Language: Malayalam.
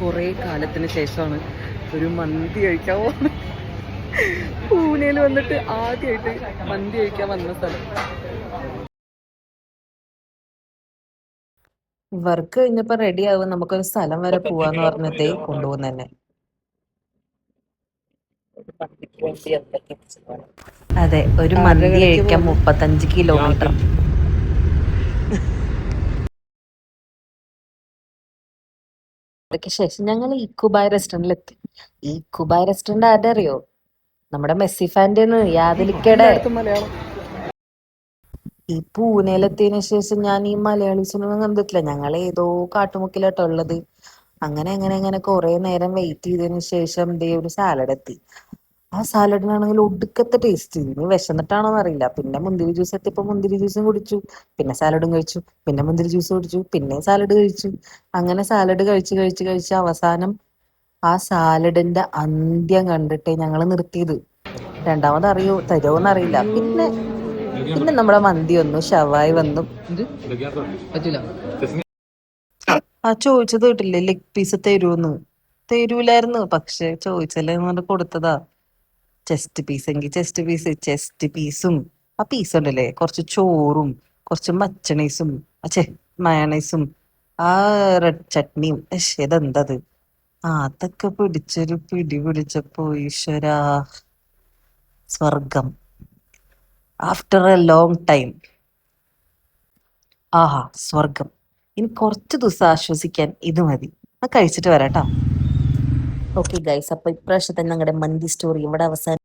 കുറേ കാലത്തിന് ശേഷമാണ് ഒരു മന്തി കഴിക്കാൻ പോകുന്നത്. പൂനെയിൽ വന്നിട്ട് ആദ്യമായിട്ട് മന്തി കഴിക്കാൻ വന്ന സ്ഥലം. വർക്ക് കഴിഞ്ഞപ്പോ റെഡി ആവും, നമുക്കൊരു സ്ഥലം വരെ പോവാന്ന് പറഞ്ഞിട്ടേ കൊണ്ടുപോകുന്ന തന്നെ. അതെ, ഒരു ആരുടെ മന്തി കടയ്ക്ക് കഴിക്കാൻ പോകുന്നു? 35 കിലോമീറ്റർ. അതൊക്കെ ശേഷം ഞങ്ങൾ ഇക്കുബായ് റെസ്റ്റോറന്റിൽ എത്തി. ഈ ഇക്കുബായ് റെസ്റ്റോറന്റ് ആരുടെ അറിയോ? നമ്മുടെ മെസ്സി ഫാൻ്റെ യാദലിക്കയുടെ. എല്ലായിടത്തും മലയാളം. ഈ പൂനെയിലെത്തിയതിനു ശേഷം ഞാൻ ഈ മലയാളീസിനൊന്നും കണ്ടിട്ടില്ല. ഞങ്ങൾ ഏതോ കാട്ടുമുക്കിലാട്ടോ ഉള്ളത്. അങ്ങനെ അങ്ങനെ അങ്ങനെ കുറെ നേരം വെയിറ്റ് ചെയ്തതിനു ശേഷം ദേ ഒരു സാലഡ് എത്തി. ആ സാലഡിനാണെങ്കിൽ ഒടുക്കത്തെ ടേസ്റ്റ്. ഇനി വിശന്നിട്ടാണോന്ന് അറിയില്ല. പിന്നെ മുന്തിരി ജ്യൂസ് എത്തിയപ്പോ മുന്തിരി ജ്യൂസും കുടിച്ചു, പിന്നെ സാലഡും കഴിച്ചു, പിന്നെ മുന്തിരി ജ്യൂസ് കുടിച്ചു, പിന്നെ സാലഡ് കഴിച്ചു. അങ്ങനെ സാലഡ് കഴിച്ച് കഴിച്ച് കഴിച്ച് അവസാനം ആ സാലഡിന്റെ അന്ത്യം കണ്ടിട്ടേ ഞങ്ങൾ നിർത്തിയത്. രണ്ടാമത് അറിയോ തരുമോന്ന് അറിയില്ല. പിന്നെ പിന്നെ നമ്മുടെ മന്തി വന്നു, ഷവായി വന്നു. പറ്റൂല. ആ ചോദിച്ചത് കേട്ടില്ലേ, ലെഗ് പീസ് തരൂന്ന്. തരൂലായിരുന്നു, പക്ഷെ ചോദിച്ചല്ലേ എന്ന് പറഞ്ഞ് കൊടുത്തതാ. ചെസ്റ്റ് പീസ് എങ്കിൽ ചെസ്റ്റ് പീസ്, ചെസ്റ്റ് പീസും ആ പീസ് ഉണ്ടല്ലേ, കുറച്ച് ചോറും കുറച്ച് മച്ചണൈസും അച്ഛേ മയണൈസും ആ റെഡ് ചട്നിയും. ഇതെന്തത്? ആ അതൊക്കെ പിടിച്ചൊരു പിടി പിടിച്ചപ്പോ ഈശ്വരാ, സ്വർഗം. After a long time. ആഹാ, സ്വർഗം. ഇനി കുറച്ച് ദിവസം ആശ്വസിക്കാൻ ഇത് മതി. അത് കഴിച്ചിട്ട് വരാട്ടോ. ഓക്കെ ഗൈസ്, അപ്പൊ ഇപ്രാവശ്യത്തെ ഞങ്ങളുടെ മന്തി സ്റ്റോറി ഇവിടെ അവസാനം.